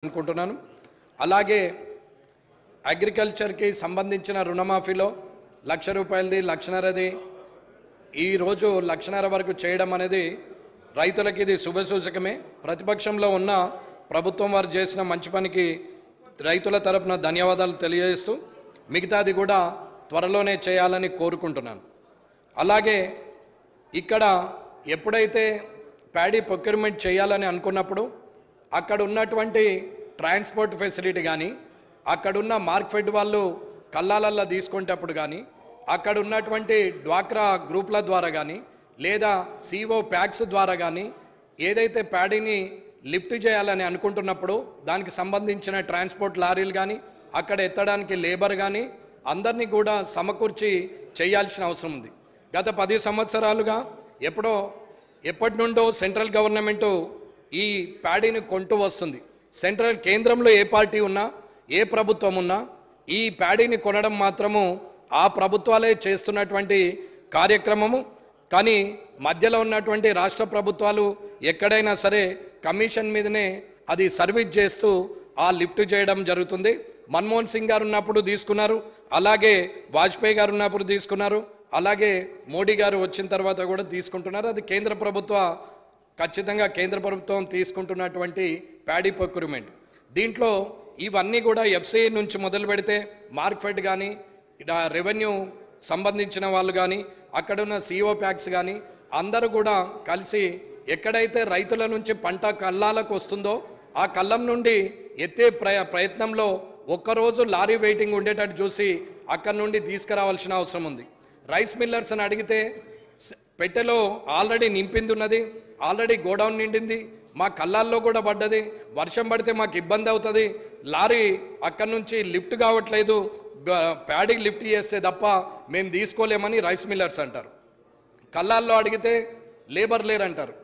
అనుకుంటున్నాను. అలాగే అగ్రికల్చర్కి సంబంధించిన రుణమాఫీలో 1,00,000 రూపాయలది 1,50,000ది ఈరోజు 1,50,000 వరకు చేయడం అనేది రైతులకి ఇది శుభసూచకమే. ప్రతిపక్షంలో ఉన్న ప్రభుత్వం వారు చేసిన మంచి పనికి రైతుల తరపున ధన్యవాదాలు తెలియజేస్తూ మిగతాది కూడా త్వరలోనే చేయాలని కోరుకుంటున్నాను. అలాగే ఇక్కడ ఎప్పుడైతే ప్యాడీ ప్రొక్యూర్మెంట్ చేయాలని అనుకున్నప్పుడు అక్కడ ఉన్నటువంటి ట్రాన్స్పోర్ట్ ఫెసిలిటీ కానీ, అక్కడున్న మార్కెట్ వాళ్ళు కల్లాలల్లో తీసుకునేటప్పుడు కానీ, అక్కడ ఉన్నటువంటి డ్వాక్రా గ్రూప్ల ద్వారా కానీ, లేదా సిఓ ప్యాక్స్ ద్వారా కానీ ఏదైతే ప్యాడీని లిఫ్ట్ చేయాలని అనుకుంటున్నప్పుడు దానికి సంబంధించిన ట్రాన్స్పోర్ట్ లారీలు కానీ, అక్కడ ఎత్తడానికి లేబర్ కానీ అందరినీ కూడా సమకూర్చి చేయాల్సిన అవసరం ఉంది. గత 10 సంవత్సరాలుగా ఎప్పటి నుండో సెంట్రల్ గవర్నమెంటు ఈ ప్యాడీని కొంటూ వస్తుంది. కేంద్రంలో ఏ పార్టీ ఉన్నా, ఏ ప్రభుత్వం ఉన్నా ఈ ప్యాడీని కొనడం మాత్రము ఆ ప్రభుత్వాలే చేస్తున్నటువంటి కార్యక్రమము. కానీ మధ్యలో ఉన్నటువంటి రాష్ట్ర ప్రభుత్వాలు ఎక్కడైనా సరే కమిషన్ మీదనే అది సర్వీస్ చేస్తూ ఆ లిఫ్ట్ చేయడం జరుగుతుంది. మన్మోహన్ సింగ్ గారు ఉన్నప్పుడు తీసుకున్నారు, అలాగే వాజ్పేయి గారు ఉన్నప్పుడు తీసుకున్నారు, అలాగే మోడీ గారు వచ్చిన తర్వాత కూడా తీసుకుంటున్నారు. అది ఖచ్చితంగా కేంద్ర ప్రభుత్వం తీసుకుంటున్నటువంటి ప్యాడీ ప్రొక్యూర్మెంట్. దీంట్లో ఇవన్నీ కూడా ఎఫ్సిఐ నుంచి మొదలు పెడితే మార్కెట్ కానీ, రెవెన్యూ సంబంధించిన వాళ్ళు కానీ, అక్కడున్న సిఓ ప్యాక్స్ కానీ అందరూ కూడా కలిసి ఎక్కడైతే రైతుల నుంచి పంట కల్లాలకు వస్తుందో ఆ కల్లం నుండి ఎత్తే ప్రయత్నంలో ఒక్కరోజు లారీ వెయిటింగ్ ఉండేటట్టు చూసి అక్కడి నుండి తీసుకురావాల్సిన అవసరం ఉంది. రైస్ మిల్లర్స్ అని అడిగితే పెట్టెలో ఆల్రెడీ నింపింది ఉన్నది, ఆల్రెడీ గోడౌన్ నిండింది, మా కళ్ళాల్లో కూడా పడ్డది, వర్షం పడితే మాకు ఇబ్బంది అవుతుంది, లారీ అక్కడి నుంచి లిఫ్ట్ కావట్లేదు, ప్యాడీకి లిఫ్ట్ చేస్తే తప్ప మేము తీసుకోలేమని రైస్ మిల్లర్స్ అంటారు. కళ్ళాల్లో అడిగితే లేబర్ లేరంటారు,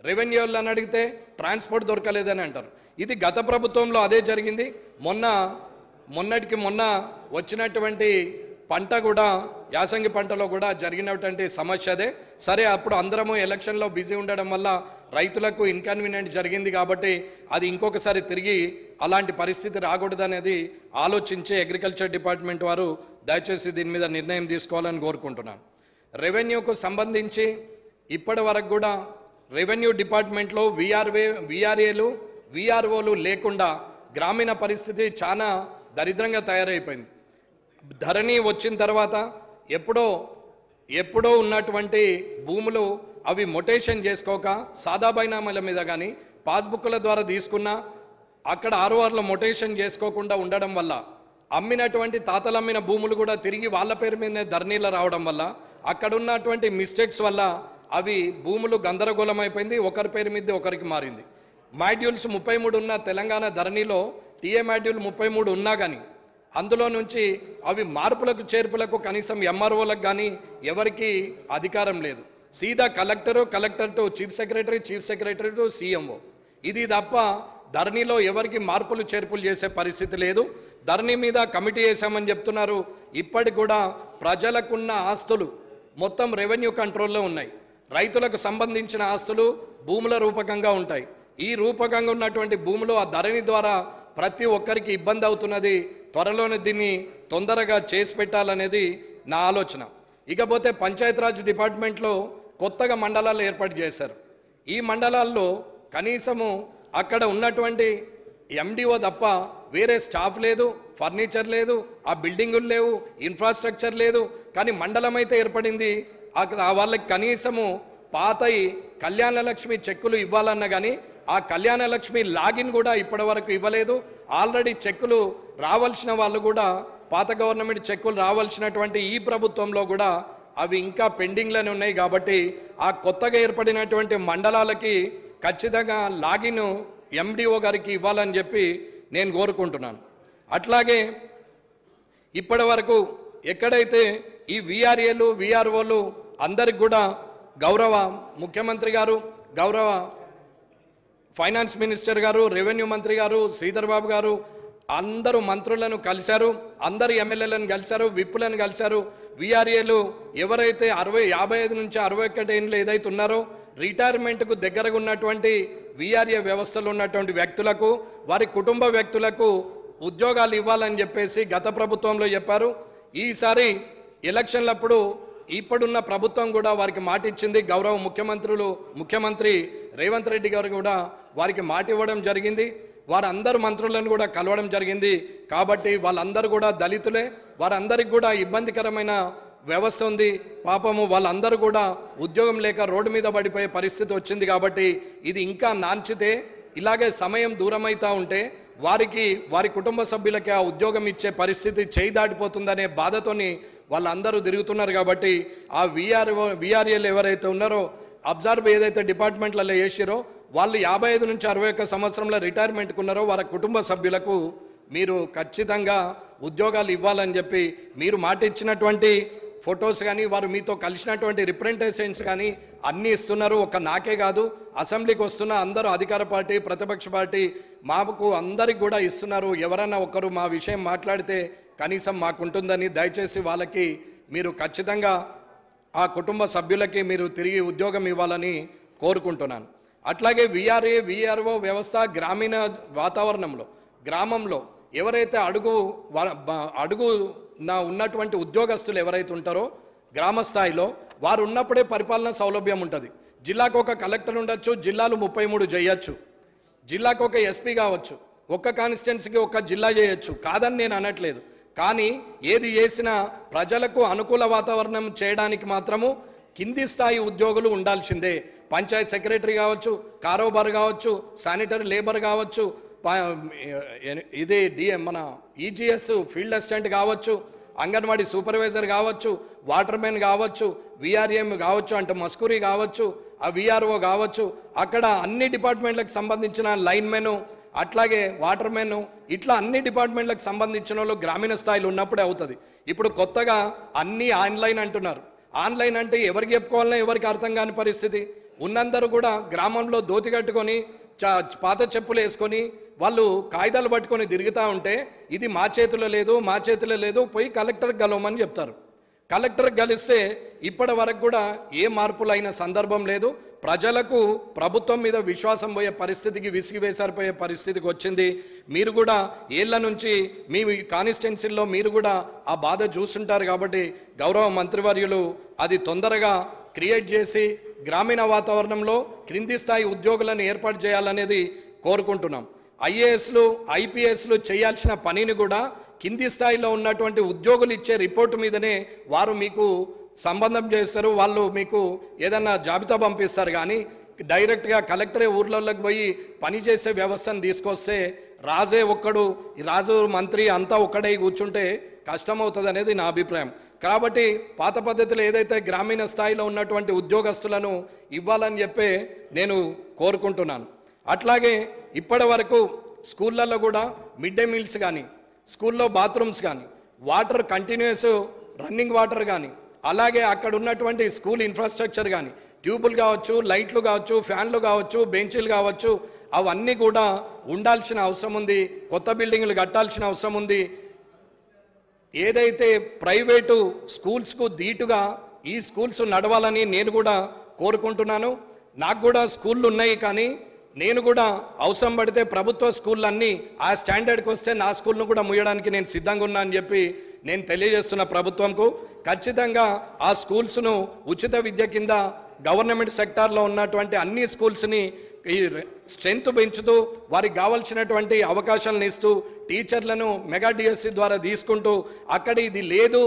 రెవెన్యూ అని అడిగితే ట్రాన్స్పోర్ట్ దొరకలేదని అంటారు. ఇది గత ప్రభుత్వంలో అదే జరిగింది. మొన్నటికి మొన్న వచ్చినటువంటి పంట కూడా యాసంగి పంటలో కూడా జరిగినటువంటి సమస్య అదే. సరే, అప్పుడు అందరము ఎలక్షన్లో బిజీ ఉండడం వల్ల రైతులకు ఇన్కన్వీనియంట్ జరిగింది కాబట్టి అది ఇంకొకసారి తిరిగి అలాంటి పరిస్థితి రాకూడదనేది ఆలోచించి అగ్రికల్చర్ డిపార్ట్మెంట్ వారు దయచేసి దీని మీద నిర్ణయం తీసుకోవాలని కోరుకుంటున్నాను. రెవెన్యూకు సంబంధించి ఇప్పటి వరకు కూడా రెవెన్యూ డిపార్ట్మెంట్లో విఆర్ఏలు విఆర్ఓలు లేకుండా గ్రామీణ పరిస్థితి చాలా దరిద్రంగా తయారైపోయింది. ధరణి వచ్చిన తర్వాత ఎప్పుడో ఉన్నటువంటి భూములు అవి మొటేషన్ చేసుకోక సాదా బైనామాల మీద కానీ పాస్బుక్ల ద్వారా తీసుకున్నా అక్కడ ఆర్ఓఆర్లో మొటేషన్ చేసుకోకుండా ఉండడం వల్ల అమ్మినటువంటి తాతలు అమ్మిన భూములు కూడా తిరిగి వాళ్ళ పేరు మీదనే ధరణిలో రావడం వల్ల అక్కడ ఉన్నటువంటి మిస్టేక్స్ వల్ల అవి భూములు గందరగోళం అయిపోయింది, ఒకరి పేరు మీద ఒకరికి మారింది. మాడ్యూల్స్ 33 ఉన్న తెలంగాణ ధరణిలో టీఏ మాడ్యూల్ 33 ఉన్నా కానీ అందులో నుంచి అవి మార్పులకు చేర్పులకు కనీసం ఎంఆర్ఓలకు కానీ ఎవరికి అధికారం లేదు. సీదా collector to chief secretary to CMO. ఇది తప్ప ధరణిలో ఎవరికి మార్పులు చేర్పులు చేసే పరిస్థితి లేదు. ధరణి మీద కమిటీ వేసామని చెప్తున్నారు. ఇప్పటికి కూడా ప్రజలకున్న ఆస్తులు మొత్తం రెవెన్యూ కంట్రోల్లో ఉన్నాయి. రైతులకు సంబంధించిన ఆస్తులు భూముల రూపకంగా ఉంటాయి. ఈ రూపకంగా ఉన్నటువంటి భూములు ఆ ధరణి ద్వారా ప్రతి ఒక్కరికి ఇబ్బంది అవుతున్నది. త్వరలోనే దీన్ని తొందరగా చేసి పెట్టాలనేది నా ఆలోచన. ఇకపోతే పంచాయతీరాజ్ డిపార్ట్మెంట్లో కొత్తగా మండలాలు ఏర్పాటు చేశారు. ఈ మండలాల్లో కనీసము అక్కడ ఉన్నటువంటి ఎండిఓ తప్ప వేరే స్టాఫ్ లేదు, ఫర్నిచర్ లేదు, ఆ బిల్డింగులు లేవు, ఇన్ఫ్రాస్ట్రక్చర్ లేదు. కానీ మండలం అయితే ఏర్పడింది. వాళ్ళకి కనీసము పాతయి కళ్యాణ లక్ష్మి చెక్కులు ఇవ్వాలన్నా కానీ ఆ కళ్యాణ లక్ష్మి లాగిన్ కూడా ఇప్పటి వరకు ఇవ్వలేదు. ఆల్రెడీ చెక్కులు రావాల్సిన వాళ్ళు కూడా పాత గవర్నమెంట్ చెక్కులు రావాల్సినటువంటి ఈ ప్రభుత్వంలో కూడా అవి ఇంకా పెండింగ్లోనే ఉన్నాయి. కాబట్టి ఆ కొత్తగా ఏర్పడినటువంటి మండలాలకి ఖచ్చితంగా లాగిన్ ఎండిఓ గారికి ఇవ్వాలని చెప్పి నేను కోరుకుంటున్నాను. అట్లాగే ఇప్పటి వరకు ఎక్కడైతే ఈ విఆర్ఏలు విఆర్ఓలు అందరికి కూడా గౌరవ ముఖ్యమంత్రి గారు, గౌరవ ఫైనాన్స్ మినిస్టర్ గారు, రెవెన్యూ మంత్రి గారు, శ్రీధర్ బాబు గారు అందరూ మంత్రులను కలిశారు, అందరు ఎమ్మెల్యేలను కలిశారు, విప్పులను కలిశారు. విఆర్ఏలు ఎవరైతే 55 నుంచి 61 ఏళ్ళు ఏదైతే ఉన్నారో రిటైర్మెంట్కు దగ్గరగా ఉన్నటువంటి విఆర్ఏ వ్యవస్థలో ఉన్నటువంటి వ్యక్తులకు వారి కుటుంబ వ్యక్తులకు ఉద్యోగాలు ఇవ్వాలని చెప్పేసి గత ప్రభుత్వంలో చెప్పారు. ఈసారి ఎలక్షన్లప్పుడు ఇప్పుడున్న ప్రభుత్వం కూడా వారికి మాట ఇచ్చింది. గౌరవ ముఖ్యమంత్రి రేవంత్ రెడ్డి గారు కూడా వారికి మాట ఇవ్వడం జరిగింది. వారందరు మంత్రులను కూడా కలవడం జరిగింది. కాబట్టి వాళ్ళందరూ కూడా దళితులే, వారందరికి కూడా ఇబ్బందికరమైన వ్యవస్థ ఉంది. పాపము వాళ్ళందరూ కూడా ఉద్యోగం లేక రోడ్డు మీద పడిపోయే పరిస్థితి వచ్చింది. కాబట్టి ఇది ఇంకా నాంచితే, ఇలాగే సమయం దూరమైతా ఉంటే వారి కుటుంబ సభ్యులకి ఆ ఉద్యోగం ఇచ్చే పరిస్థితి చేయి దాటిపోతుందనే బాధతోని వాళ్ళందరూ తిరుగుతున్నారు. కాబట్టి ఆ విఆర్ఏలు ఎవరైతే ఉన్నారో, అబ్జర్వ్ ఏదైతే డిపార్ట్మెంట్లలో వేసిరో, వాళ్ళు 55 నుంచి 61 సంవత్సరంలో రిటైర్మెంట్కి ఉన్నారో వారి కుటుంబ సభ్యులకు మీరు ఖచ్చితంగా ఉద్యోగాలు ఇవ్వాలని చెప్పి మీరు మాట ఇచ్చినటువంటి ఫొటోస్ కానీ, వారు మీతో కలిసినటువంటి రిప్రజెంటేషన్స్ కానీ అన్నీ ఇస్తున్నారు. ఒక నాకే కాదు, అసెంబ్లీకి వస్తున్న అందరూ అధికార పార్టీ, ప్రతిపక్ష పార్టీ మాకు అందరికి కూడా ఇస్తున్నారు. ఎవరైనా ఒకరు మా విషయం మాట్లాడితే కనీసం మాకుంటుందని దయచేసి వాళ్ళకి మీరు ఖచ్చితంగా ఆ కుటుంబ సభ్యులకి మీరు తిరిగి ఉద్యోగం ఇవ్వాలని కోరుకుంటున్నాను. అట్లాగే విఆర్ఓ వ్యవస్థ గ్రామీణ వాతావరణంలో, గ్రామంలో ఎవరైతే అడుగు ఉన్నటువంటి ఉద్యోగస్తులు ఎవరైతే ఉంటారో గ్రామ స్థాయిలో, వారు ఉన్నప్పుడే పరిపాలన సౌలభ్యం ఉంటుంది. జిల్లాకు ఒక కలెక్టర్ ఉండొచ్చు, జిల్లాలు 33 చేయొచ్చు, జిల్లాకు ఒక ఎస్పీ కావచ్చు, ఒక్క కాన్స్టిట్యున్సీకి ఒక జిల్లా చేయొచ్చు, కాదని నేను అనట్లేదు. కానీ ఏది చేసినా ప్రజలకు అనుకూల వాతావరణం చేయడానికి మాత్రము కింది స్థాయి ఉద్యోగులు ఉండాల్సిందే. పంచాయత్ సెక్రటరీ కావచ్చు, కారోబార్ కావచ్చు, శానిటరీ లేబర్ కావచ్చు, మన ఈజీఎస్ ఫీల్డ్ అసిస్టెంట్ కావచ్చు, అంగన్వాడీ సూపర్వైజర్ కావచ్చు, వాటర్మెన్ కావచ్చు, విఆర్ఎం కావచ్చు, అంటే మస్కూరీ కావచ్చు, ఆ విఆర్ఓ కావచ్చు, అక్కడ అన్ని డిపార్ట్మెంట్లకు సంబంధించిన లైన్మెన్, అట్లాగే వాటర్మెన్, ఇట్లా అన్ని డిపార్ట్మెంట్లకు సంబంధించిన వాళ్ళు గ్రామీణ స్థాయిలో ఉన్నప్పుడే అవుతుంది. ఇప్పుడు కొత్తగా అన్నీ ఆన్లైన్ అంటున్నారు. ఆన్లైన్ అంటే ఎవరికి చెప్పుకోవాలన్నా ఎవరికి అర్థం కాని పరిస్థితి. ఉన్నందరూ కూడా గ్రామంలో దోతి కట్టుకొని పాత చెప్పులు వేసుకొని వాళ్ళు కాగితాలు పట్టుకొని తిరుగుతూ ఉంటే, ఇది మా చేతిలో లేదు, పోయి కలెక్టర్కి గెలవమని చెప్తారు. కలెక్టర్కి గెలిస్తే ఇప్పటి వరకు కూడా ఏ మార్పులైన సందర్భం లేదు. ప్రజలకు ప్రభుత్వం మీద విశ్వాసం పోయే పరిస్థితికి, విసిగి వేసారిపోయే పరిస్థితికి వచ్చింది. మీరు కూడా ఏళ్ల నుంచి మీ కాన్స్టిట్యున్సీల్లో మీరు కూడా ఆ బాధ చూస్తుంటారు. కాబట్టి గౌరవ మంత్రివర్యులు అది తొందరగా క్రియేట్ చేసి గ్రామీణ వాతావరణంలో క్రింది స్థాయి ఉద్యోగులను ఏర్పాటు చేయాలనేది కోరుకుంటున్నాం. ఐఏఎస్లు, ఐపీఎస్లు చేయాల్సిన పనిని కూడా కింది స్థాయిలో ఉన్నటువంటి ఉద్యోగులు ఇచ్చే రిపోర్టు మీదనే వారు మీకు సంబంధం చేస్తారు. వాళ్ళు మీకు ఏదన్నా జాబితా పంపిస్తారు. కానీ డైరెక్ట్గా కలెక్టరే ఊర్లలోకి పోయి పనిచేసే వ్యవస్థను తీసుకొస్తే రాజే ఒక్కడు, రాజు మంత్రి అంతా ఒక్కడై కూర్చుంటే కష్టమవుతుంది అనేది నా అభిప్రాయం. కాబట్టి పాత పద్ధతిలో ఏదైతే గ్రామీణ స్థాయిలో ఉన్నటువంటి ఉద్యోగస్తులను ఇవ్వాలని చెప్పి నేను కోరుకుంటున్నాను. అట్లాగే ఇప్పటి వరకు స్కూళ్ళల్లో కూడా మిడ్ డే మీల్స్ కానీ, స్కూల్లో బాత్రూమ్స్ కానీ, వాటర్ కంటిన్యూస్ రన్నింగ్ వాటర్ కానీ, అలాగే అక్కడ ఉన్నటువంటి స్కూల్ ఇన్ఫ్రాస్ట్రక్చర్ కానీ, ట్యూబులు కావచ్చు, లైట్లు కావచ్చు, ఫ్యాన్లు కావచ్చు, బెంచీలు కావచ్చు, అవన్నీ కూడా ఉండాల్సిన అవసరం ఉంది. కొత్త బిల్డింగ్లు కట్టాల్సిన అవసరం ఉంది. ఏదైతే ప్రైవేటు స్కూల్స్కు ధీటుగా ఈ స్కూల్స్ నడవాలని నేను కూడా కోరుకుంటున్నాను. నాకు కూడా స్కూళ్ళు ఉన్నాయి, కానీ నేను కూడా అవసరం పడితే ప్రభుత్వ స్కూళ్ళన్నీ ఆ స్టాండర్డ్కి వస్తే నా స్కూల్ను కూడా ముయ్యడానికి నేను సిద్ధంగా ఉన్నా అని చెప్పి నేను తెలియజేస్తున్న ప్రభుత్వంకు. ఖచ్చితంగా ఆ స్కూల్స్ను ఉచిత విద్య కింద గవర్నమెంట్ సెక్టార్లో ఉన్నటువంటి అన్ని స్కూల్స్ని ఈ స్ట్రెంత్ పెంచుతూ వారికి కావాల్సినటువంటి అవకాశాలను ఇస్తూ టీచర్లను మెగా డిఎస్సి ద్వారా తీసుకుంటూ అక్కడ ఇది లేదు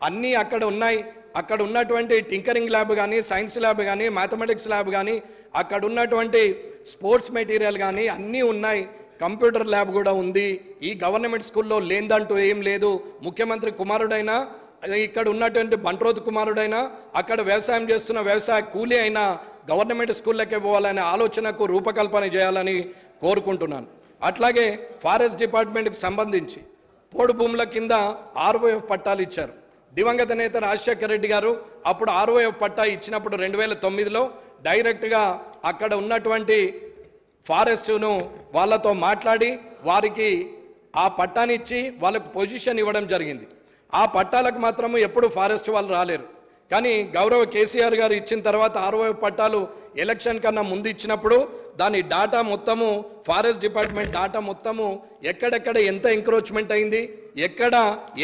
అన్నీ అక్కడ ఉన్నాయి, అక్కడ ఉన్నటువంటి టింకరింగ్ ల్యాబ్ కానీ, సైన్స్ ల్యాబ్ కానీ, మ్యాథమెటిక్స్ ల్యాబ్ కానీ, అక్కడ ఉన్నటువంటి స్పోర్ట్స్ మెటీరియల్ కానీ అన్నీ ఉన్నాయి, కంప్యూటర్ ల్యాబ్ కూడా ఉంది. ఈ గవర్నమెంట్ స్కూల్లో లేదంటూ ఏం లేదు. ముఖ్యమంత్రి కుమారుడైనా, ఇక్కడ ఉన్నటువంటి బంట్రోతు కుమారుడైనా, అక్కడ వ్యవసాయం చేస్తున్న వ్యవసాయ కూలీ అయినా గవర్నమెంట్ స్కూళ్ళకే పోవాలనే ఆలోచనకు రూపకల్పన చేయాలని కోరుకుంటున్నాను. అట్లాగే ఫారెస్ట్ డిపార్ట్మెంట్కి సంబంధించి పోడు భూముల కింద ROF పట్టాలు ఇచ్చారు. దివంగత నేత రాజశేఖర రెడ్డి గారు అప్పుడు ROF పట్టా ఇచ్చినప్పుడు 2009లో డైరెక్ట్గా అక్కడ ఉన్నటువంటి ఫారెస్ట్ను వాళ్ళతో మాట్లాడి వారికి ఆ పట్టానిచ్చి వాళ్ళకు పొజిషన్ ఇవ్వడం జరిగింది. ఆ పట్టాలకు మాత్రము ఎప్పుడు ఫారెస్ట్ వాళ్ళు రాలేరు. కానీ గౌరవ కేసీఆర్ గారు ఇచ్చిన తర్వాత ROF పట్టాలు ఎలక్షన్ కన్నా ముందు ఇచ్చినప్పుడు దాని డాటా మొత్తము ఫారెస్ట్ డిపార్ట్మెంట్ డాటా మొత్తము ఎక్కడెక్కడ ఎంత ఎంక్రోచ్మెంట్ అయింది, ఎక్కడ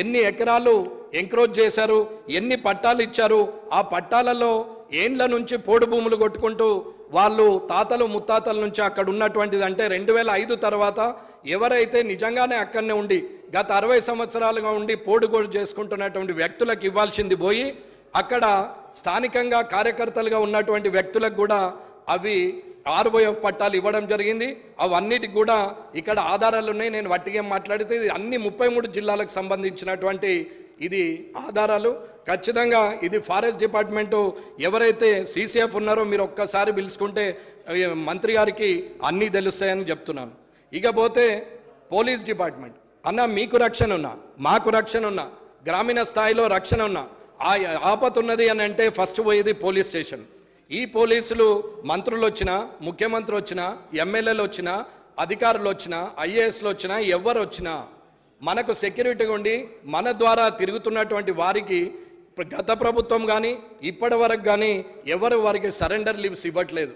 ఎన్ని ఎకరాలు ఎంక్రోచ్ చేశారు, ఎన్ని పట్టాలు ఇచ్చారు, ఆ పట్టాలలో ఏండ్ల నుంచి పోడు భూములు కొట్టుకుంటూ వాళ్ళు తాతలు ముత్తాతల నుంచి అక్కడ ఉన్నటువంటిది అంటే 2005 తర్వాత ఎవరైతే నిజంగానే అక్కడనే ఉండి గత 60 సంవత్సరాలుగా ఉండి పోడుగోడు చేసుకుంటున్నటువంటి వ్యక్తులకు ఇవ్వాల్సింది పోయి అక్కడ స్థానికంగా కార్యకర్తలుగా ఉన్నటువంటి వ్యక్తులకు కూడా అవి ROF పట్టాలు ఇవ్వడం జరిగింది. అవన్నిటికి కూడా ఇక్కడ ఆధారాలు ఉన్నాయి. నేను వట్టిగా మాట్లాడితే ఇది అన్ని 33 జిల్లాలకు సంబంధించినటువంటి ఇది ఆధారాలు. ఖచ్చితంగా ఇది ఫారెస్ట్ డిపార్ట్మెంటు ఎవరైతే CCF ఉన్నారో మీరు ఒక్కసారి పిలుచుకుంటే మంత్రి గారికి అన్నీ తెలుస్తాయని చెప్తున్నాను. ఇకపోతే పోలీస్ డిపార్ట్మెంట్ అన్న మీకు రక్షణ ఉన్నా, మాకు రక్షణ ఉన్నా, గ్రామీణ స్థాయిలో రక్షణ ఉన్నా, ఆపత ఉన్నది అని అంటే ఫస్ట్ పోయేది పోలీస్ స్టేషన్. ఈ పోలీసులు మంత్రులు వచ్చినా, ముఖ్యమంత్రి వచ్చినా, ఎమ్మెల్యేలు వచ్చినా, అధికారులు వచ్చినా, IASలు వచ్చినా, ఎవరు వచ్చినా మనకు సెక్యూరిటీగా ఉండి మన ద్వారా తిరుగుతున్నటువంటి వారికి గత ప్రభుత్వం కానీ ఇప్పటి వరకు కానీ ఎవరు వారికి సరెండర్ లీవ్స్ ఇవ్వట్లేదు,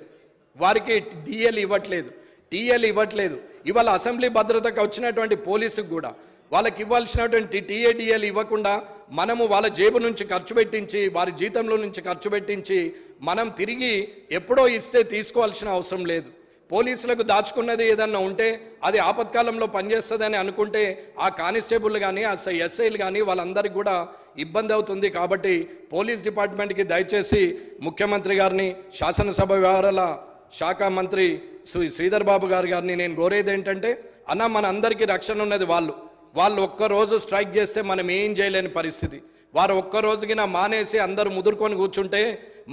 వారికి DL ఇవ్వట్లేదు, TL ఇవ్వట్లేదు. ఇవాళ అసెంబ్లీ భద్రతకు వచ్చినటువంటి పోలీసుకు కూడా వాళ్ళకి ఇవ్వాల్సినటువంటి TADL ఇవ్వకుండా మనము వాళ్ళ జేబు నుంచి ఖర్చు పెట్టించి, వారి జీతంలో నుంచి ఖర్చు పెట్టించి మనం తిరిగి ఎప్పుడో ఇస్తే తీసుకోవాల్సిన అవసరం లేదు. పోలీసులకు దాచుకున్నది ఏదన్నా ఉంటే అది ఆపత్కాలంలో పనిచేస్తుందని అనుకుంటే ఆ కానిస్టేబుల్ కానీ ఆ SIలు కానీ వాళ్ళందరికీ కూడా ఇబ్బంది అవుతుంది. కాబట్టి పోలీస్ డిపార్ట్మెంట్కి దయచేసి ముఖ్యమంత్రి గారిని, శాసనసభ వ్యవహారాల శాఖ మంత్రి శ్రీధర్ బాబు గారిని నేను కోరేది ఏంటంటే అన్న మన అందరికీ రక్షణ ఉన్నది. వాళ్ళు ఒక్కరోజు స్ట్రైక్ చేస్తే మనం ఏం చేయలేని పరిస్థితి. వారు ఒక్కరోజుకి మానేసి అందరూ ముదురుకొని కూర్చుంటే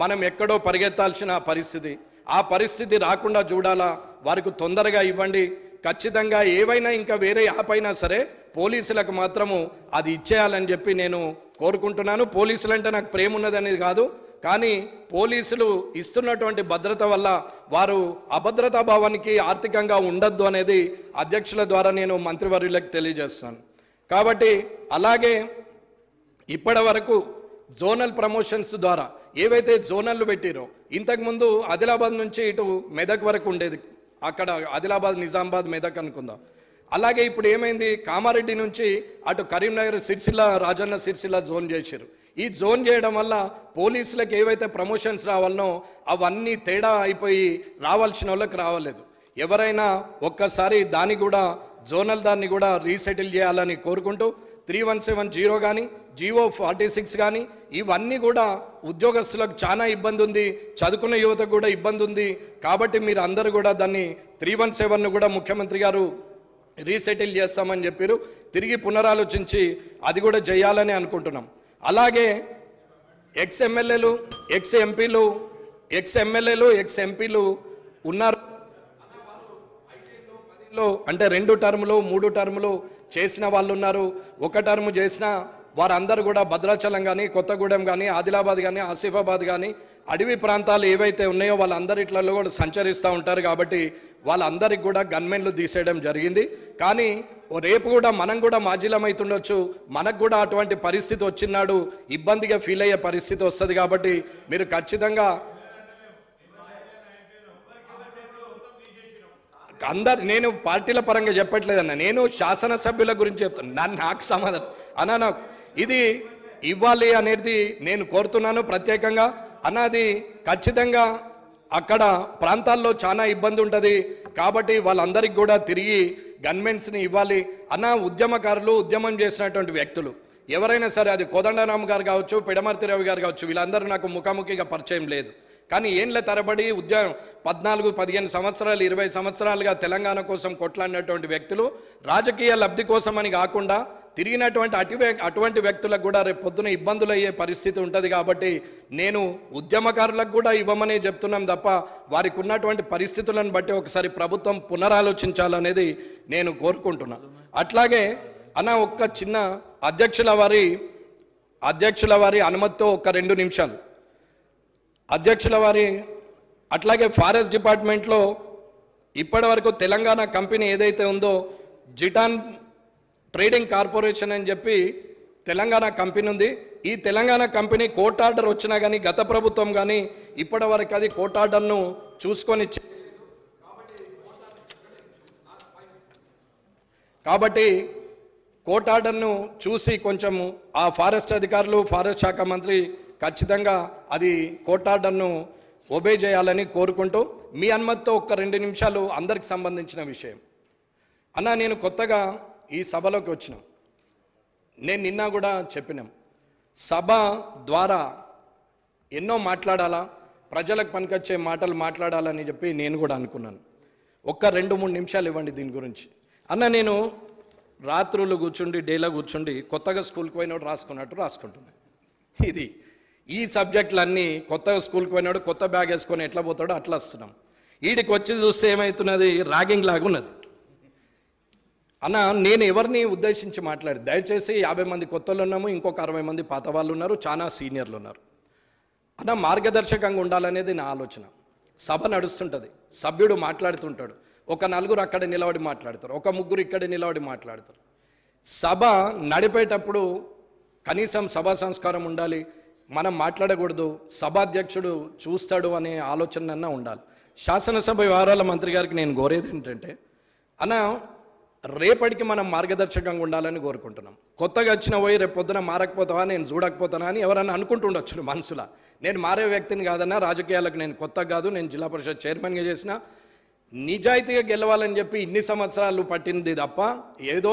మనం ఎక్కడో పరిగెత్తాల్సిన పరిస్థితి. ఆ పరిస్థితి రాకుండా చూడాలా, వారికి తొందరగా ఇవ్వండి. ఖచ్చితంగా ఏవైనా ఇంకా వేరే యాప్ అయినా సరే పోలీసులకు మాత్రము అది ఇచ్చేయాలని చెప్పి నేను కోరుకుంటున్నాను. పోలీసులు అంటే నాకు ప్రేమ ఉన్నదనేది కాదు, కానీ పోలీసులు ఇస్తున్నటువంటి భద్రత వల్ల వారు అభద్రతా భావానికి ఆర్థికంగా ఉండద్దు అనేది అధ్యక్షుల ద్వారా నేను మంత్రివర్యులకు తెలియజేస్తున్నాను. కాబట్టి అలాగే ఇప్పటి వరకు జోనల్ ప్రమోషన్స్ ద్వారా ఏవైతే జోనల్లు పెట్టిరో, ఇంతకుముందు ఆదిలాబాద్ నుంచి ఇటు మెదక్ వరకు ఉండేది, అక్కడ ఆదిలాబాద్, నిజామాబాద్, మెదక్ అనుకుందాం. అలాగే ఇప్పుడు ఏమైంది, కామారెడ్డి నుంచి అటు కరీంనగర్, సిరిసిల్ల, రాజన్న సిరిసిల్ల జోన్ చేశారు. ఈ జోన్ చేయడం వల్ల పోలీసులకు ఏవైతే ప్రమోషన్స్ రావాలనో అవన్నీ తేడా అయిపోయి రావాల్సిన వాళ్ళకి రావలేదు. ఎవరైనా ఒక్కసారి దాన్ని కూడా జోనల్ దాన్ని కూడా రీసెటిల్ చేయాలని కోరుకుంటూ 3170 కానీ GO 46 కానీ ఇవన్నీ కూడా ఉద్యోగస్తులకు చాలా ఇబ్బంది ఉంది, చదువుకున్న యువతకు కూడా ఇబ్బంది ఉంది. కాబట్టి మీరు అందరూ కూడా దాన్ని 317ను కూడా ముఖ్యమంత్రి గారు రీసెటిల్ చేస్తామని చెప్పారు. తిరిగి పునరాలోచించి అది కూడా చేయాలని అనుకుంటున్నాం. అలాగే ఎక్స్-ఎమ్మెల్యేలు, ఎక్స్-ఎంపీలు, ఎక్స్-ఎమ్మెల్యేలు, ఎక్స్-ఎంపీలు ఉన్నారు. అంటే 2 టర్ములు 3 టర్ములు చేసిన వాళ్ళు ఉన్నారు. 1 టర్ము చేసిన వారందరూ కూడా భద్రాచలం కానీ, కొత్తగూడెం కానీ, ఆదిలాబాద్ కానీ, ఆసిఫాబాద్ కానీ అడవి ప్రాంతాలు ఏవైతే ఉన్నాయో వాళ్ళందరిట్లలో కూడా సంచరిస్తూ ఉంటారు. కాబట్టి వాళ్ళందరికీ కూడా గన్మెన్లు తీసేయడం జరిగింది. కానీ రేపు కూడా మనం కూడా మాజీలమైతుండొచ్చు, మనకు కూడా అటువంటి పరిస్థితి వచ్చినాడు ఇబ్బందిగా ఫీల్ అయ్యే పరిస్థితి వస్తుంది. కాబట్టి మీరు ఖచ్చితంగా నేను పార్టీల పరంగా చెప్పట్లేదన్న, నేను శాసనసభ్యుల గురించి చెప్తాను. నాకు సమాధానం అన్న, నాకు ఇది ఇవ్వాలి అనేది నేను కోరుతున్నాను ప్రత్యేకంగా. అన్నది ఖచ్చితంగా అక్కడ ప్రాంతాల్లో చాలా ఇబ్బంది ఉంటుంది. కాబట్టి వాళ్ళందరికీ కూడా తిరిగి గన్మెన్స్ని ఇవ్వాలి అన్న. ఉద్యమకారులు, ఉద్యమం చేసినటువంటి వ్యక్తులు ఎవరైనా సరే, అది కోదండరామ్ గారు కావచ్చు, పిడమర్తి రవి గారు కావచ్చు, వీళ్ళందరూ నాకు ముఖాముఖిగా పరిచయం లేదు. కానీ ఏండ్ల తరబడి 14, 15 సంవత్సరాలు, 20 సంవత్సరాలుగా తెలంగాణ కోసం కొట్లాడినటువంటి వ్యక్తులు రాజకీయ లబ్ధి కోసమని కాకుండా తిరిగినటువంటి అటువంటి వ్యక్తులకు కూడా రేపు పొద్దున ఇబ్బందులు అయ్యే పరిస్థితి ఉంటుంది. కాబట్టి నేను ఉద్యమకారులకు కూడా ఇవ్వమని చెప్తున్నాం తప్ప వారికి ఉన్నటువంటి పరిస్థితులను బట్టి ఒకసారి ప్రభుత్వం పునరాలోచించాలనేది నేను కోరుకుంటున్నాను. అట్లాగే అన్న, ఒక్క చిన్న అధ్యక్షుల వారి అనుమతితో ఒక 2 నిమిషాలు అధ్యక్షుల వారి. అట్లాగే ఫారెస్ట్ డిపార్ట్మెంట్లో ఇప్పటి వరకు తెలంగాణ కంపెనీ ఏదైతే ఉందో జిటాన్ ట్రేడింగ్ కార్పొరేషన్ అని చెప్పి తెలంగాణ కంపెనీ ఉంది. ఈ తెలంగాణ కంపెనీ కోర్టు ఆర్డర్ వచ్చినా కానీ గత ప్రభుత్వం కానీ ఇప్పటి వరకు అది కోర్టు ఆర్డర్ను చూసుకొని కాబట్టి కోర్టు ఆర్డర్ను చూసి కొంచెం ఆ ఫారెస్ట్ అధికారులు ఫారెస్ట్ శాఖ మంత్రి ఖచ్చితంగా అది కోర్టు ఆర్డర్ను ఒబే చేయాలని కోరుకుంటూ మీ అనుమతితో ఒక్క 2 నిమిషాలు అందరికి సంబంధించిన విషయం. అన్న, నేను కొత్తగా ఈ సభలోకి వచ్చిన, నేను నిన్న కూడా చెప్పినాం, సభ ద్వారా ఎన్నో మాట్లాడాలా, ప్రజలకు పనికొచ్చే మాటలు మాట్లాడాలని చెప్పి నేను కూడా అనుకున్నాను. ఒక్క 2-3 నిమిషాలు ఇవ్వండి దీని గురించి. అన్న, నేను రాత్రులు కూర్చుండి డేలో కూర్చుండి కొత్తగా స్కూల్కి పోయినోడు రాసుకున్నట్టు రాసుకుంటున్నాను. ఇది ఈ సబ్జెక్టులన్నీ కొత్తగా స్కూల్కి పోయినాడు కొత్త బ్యాగ్ వేసుకొని ఎట్లా పోతాడో అట్లా వస్తున్నాం. వీడికి వచ్చి చూస్తే ఏమవుతున్నది, ర్యాగింగ్ లాగా ఉన్నది. అన్న, నేను ఎవరిని ఉద్దేశించి మాట్లాడి, దయచేసి 50 మంది కొత్తలు ఉన్నాము, ఇంకొక 60 మంది పాత వాళ్ళు ఉన్నారు, చాలా సీనియర్లు ఉన్నారు. అన్న, మార్గదర్శకంగా ఉండాలనేది నా ఆలోచన. సభ నడుస్తుంటుంది, సభ్యుడు మాట్లాడుతుంటాడు, ఒక 4 అక్కడ నిలబడి మాట్లాడతారు, ఒక 3 ఇక్కడ నిలబడి మాట్లాడతారు. సభ నడిపేటప్పుడు కనీసం సభా సంస్కారం ఉండాలి, మనం మాట్లాడకూడదు, సభాధ్యక్షుడు చూస్తాడు అనే ఆలోచన ఉండాలి. శాసనసభ వ్యవహారాల మంత్రి గారికి నేను కోరేది ఏంటంటే, అన్న, రేపటికి మనం మార్గదర్శకంగా ఉండాలని కోరుకుంటున్నాం. కొత్తగా వచ్చిన పోయి రేపు పొద్దున మారకపోతావా, నేను చూడకపోతానా అని ఎవరన్నా అనుకుంటుండొచ్చు మనసులో. నేను మారే వ్యక్తిని కాదన్నా, రాజకీయాలకు నేను కొత్త కాదు, నేను జిల్లా పరిషత్ చైర్మన్గా చేసిన, నిజాయితీగా గెలవాలని చెప్పి ఇన్ని సంవత్సరాలు పట్టింది తప్ప ఏదో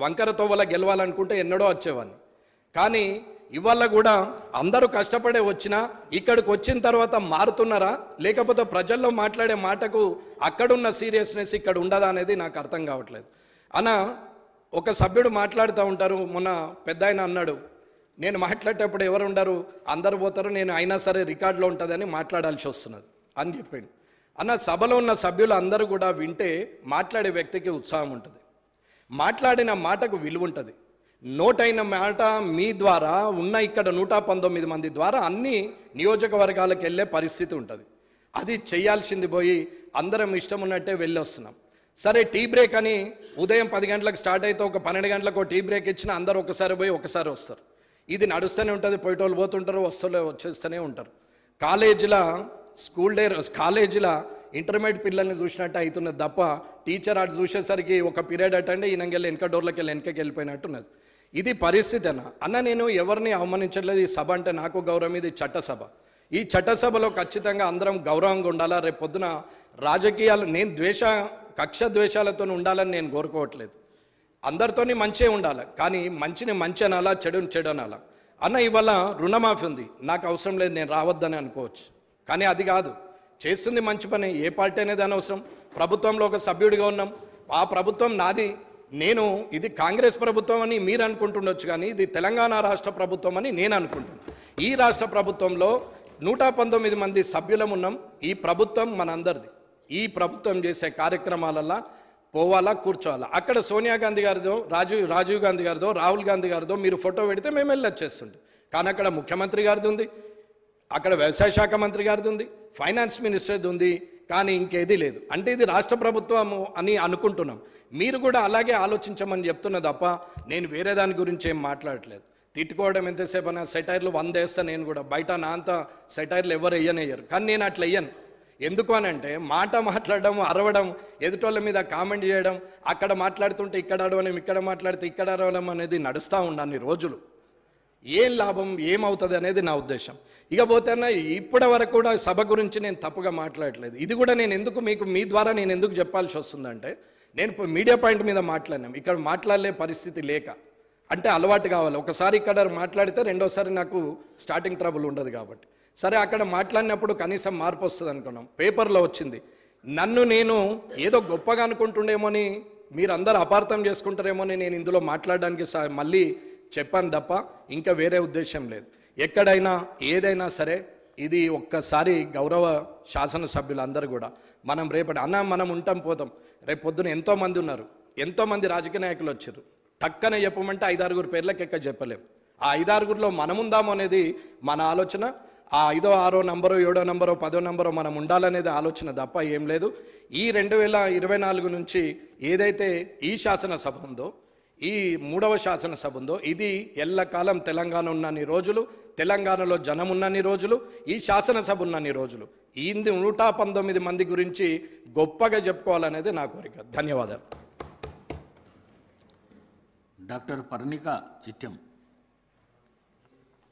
వంకర తోవల గెలవాలనుకుంటే ఎన్నడో వచ్చేవాడిని. కానీ ఇవాళ కూడా అందరూ కష్టపడే వచ్చినా ఇక్కడికి వచ్చిన తర్వాత మారుతున్నారా, లేకపోతే ప్రజల్లో మాట్లాడే మాటకు అక్కడున్న సీరియస్నెస్ ఇక్కడ ఉండదా అనేది నాకు అర్థం కావట్లేదు. అన్న, ఒక సభ్యుడు మాట్లాడుతూ ఉంటారు, మొన్న పెద్ద ఆయన అన్నాడు, నేను మాట్లాడేటప్పుడు ఎవరు ఉండరు, అందరు పోతారు, నేను అయినా సరే రికార్డులో ఉంటుందని మాట్లాడాల్సి వస్తున్నది అని చెప్పిండు. అన్న, సభలో ఉన్న సభ్యులు అందరూ కూడా వింటే మాట్లాడే వ్యక్తికి ఉత్సాహం ఉంటుంది, మాట్లాడిన మాటకు విలువ ఉంటుంది. నోటైన మాట మీ ద్వారా ఉన్న ఇక్కడ 119 మంది ద్వారా అన్ని నియోజకవర్గాలకు వెళ్ళే పరిస్థితి ఉంటుంది. అది చేయాల్సింది పోయి అందరం ఇష్టం ఉన్నట్టే వెళ్ళి వస్తున్నాం. సరే, టీ బ్రేక్ అని ఉదయం 10 గంటలకు స్టార్ట్ అయితే ఒక 12 గంటలకు టీ బ్రేక్ ఇచ్చిన అందరూ ఒకసారి పోయి ఒకసారి వస్తారు. ఇది నడుస్తూనే ఉంటుంది, పోయేటోళ్ళు పోతుంటారు, వచ్చేస్తూనే ఉంటారు. కాలేజీల ఇంటర్మీడియట్ పిల్లల్ని చూసినట్టు అవుతున్నది తప్ప టీచర్ అటు చూసేసరికి ఒక పీరియడ్ అటండి ఈయనకెళ్ళి వెనక డోర్లోకి వెనకకి వెళ్ళిపోయినట్టున్నది. ఇది పరిస్థితి అన్న, నేను ఎవరిని అవమానించట్లేదు. ఈ సభ అంటే నాకు గౌరవం, ఇది చట్టసభ. ఈ చట్టసభలో ఖచ్చితంగా అందరం గౌరవంగా ఉండాలా. రేపు పొద్దున రాజకీయాలు నేను కక్ష ద్వేషాలతో ఉండాలని నేను కోరుకోవట్లేదు. అందరితోని మంచే ఉండాలి, కానీ మంచిని మంచి అనాలా, చెడుని చెడు అనాలా. అన్న, ఇవాళ రుణమాఫీ ఉంది, నాకు అవసరం లేదు, నేను రావద్దని అనుకోవచ్చు, కానీ అది కాదు. చేస్తుంది మంచి పని, ఏ పార్టీ అనేది అనవసరం. ప్రభుత్వంలో ఒక సభ్యుడిగా ఉన్నాం, ఆ ప్రభుత్వం నాది, ఇది కాంగ్రెస్ ప్రభుత్వం అని మీరు అనుకుంటుండొచ్చు, కానీ ఇది తెలంగాణ రాష్ట్ర ప్రభుత్వం అని నేను అనుకుంటున్నాను. ఈ రాష్ట్ర ప్రభుత్వంలో 119 మంది సభ్యులం ఉన్నాం. ఈ ప్రభుత్వం మనందరిది. ఈ ప్రభుత్వం చేసే కార్యక్రమాలల్లో పోవాలా, కూర్చోవాలా. అక్కడ సోనియా గాంధీ గారిదో, రాజీవ్ గాంధీ గారిదో, రాహుల్ గాంధీ గారిదో మీరు ఫోటో పెడితే మేము వెళ్ళొచ్చేస్తుండే. కానీ అక్కడ ముఖ్యమంత్రి గారిది ఉంది, అక్కడ వ్యవసాయ శాఖ మంత్రి గారిది ఉంది, ఫైనాన్స్ మినిస్టర్ది ఉంది, కానీ ఇంకేది లేదు. అంటే ఇది రాష్ట్ర ప్రభుత్వము అని అనుకుంటున్నాం. మీరు కూడా అలాగే ఆలోచించమని చెప్తున్నా తప్ప నేను వేరే దాని గురించి ఏం మాట్లాడట్లేదు. తిట్టుకోవడం ఎంతసేపు అన్నా, సెటైర్లు 100 వేస్తాను నేను కూడా, బయట నా అంత సెటైర్లు ఎవరు వేయనేయ్యరు, కానీ నేను అట్లా వేయను. ఎందుకు అనంటే మాట మాట్లాడడం, అరవడం, ఎదుటోళ్ళ మీద కామెంట్ చేయడం, అక్కడ మాట్లాడుతుంటే ఇక్కడ అడవడం, ఇక్కడ మాట్లాడితే ఇక్కడ అరవడం అనేది నడుస్తూ ఉండాలి రోజులు. ఏం లాభం, ఏమవుతుంది అనేది నా ఉద్దేశం. ఇకపోతే ఇప్పటి వరకు కూడా సభ గురించి నేను తప్పుగా మాట్లాడలేదు. ఇది కూడా నేను ఎందుకు మీ ద్వారా నేను ఎందుకు చెప్పాల్సి వస్తుందంటే, నేను మీడియా పాయింట్ మీద మాట్లాడినాం, ఇక్కడ మాట్లాడలే పరిస్థితి లేక, అంటే అలవాటు కావాలి. ఒకసారి ఇక్కడ మాట్లాడితే రెండోసారి నాకు స్టార్టింగ్ ట్రబుల్ ఉండదు కాబట్టి, సరే అక్కడ మాట్లాడినప్పుడు కనీసం మార్పు వస్తుంది అనుకున్నాం. పేపర్లో వచ్చింది, నన్ను నేను ఏదో గొప్పగా అనుకుంటుండేమోని మీరందరూ అపార్థం చేసుకుంటారేమోని నేను ఇందులో మాట్లాడడానికి మళ్ళీ చెప్పాను తప్ప ఇంకా వేరే ఉద్దేశం లేదు. ఎక్కడైనా ఏదైనా సరే ఇది ఒక్కసారి గౌరవ శాసనసభ్యులందరూ కూడా మనం రేపటి మనం ఉంటాం పోతాం, రేపు పొద్దున ఎంతోమంది ఉన్నారు, ఎంతోమంది రాజకీయ నాయకులు వచ్చారు. టక్కన చెప్పమంటే 5-6 పేర్లకి ఎక్క చెప్పలేం. ఆ 5-6లో మనముందాము అనేది మన ఆలోచన. ఆ 5వ 6వ నంబరో 7వ నంబరో 10వ నంబరో మనం ఉండాలనేది ఆలోచన తప్ప ఏం లేదు. ఈ 2024 నుంచి ఏదైతే ఈ శాసనసభ ఉందో ఈ 3వ శాసనసభ ఉందో ఇది ఎల్లకాలం తెలంగాణ ఉన్నన్ని రోజులు, తెలంగాణలో జనం ఉన్నన్ని రోజులు, ఈ శాసనసభ ఉన్నన్ని రోజులు ఈ 119 మంది గురించి గొప్పగా చెప్పుకోవాలనేది నా కోరిక. ధన్యవాదాలు. డాక్టర్ పర్ణిక చిట్టెం.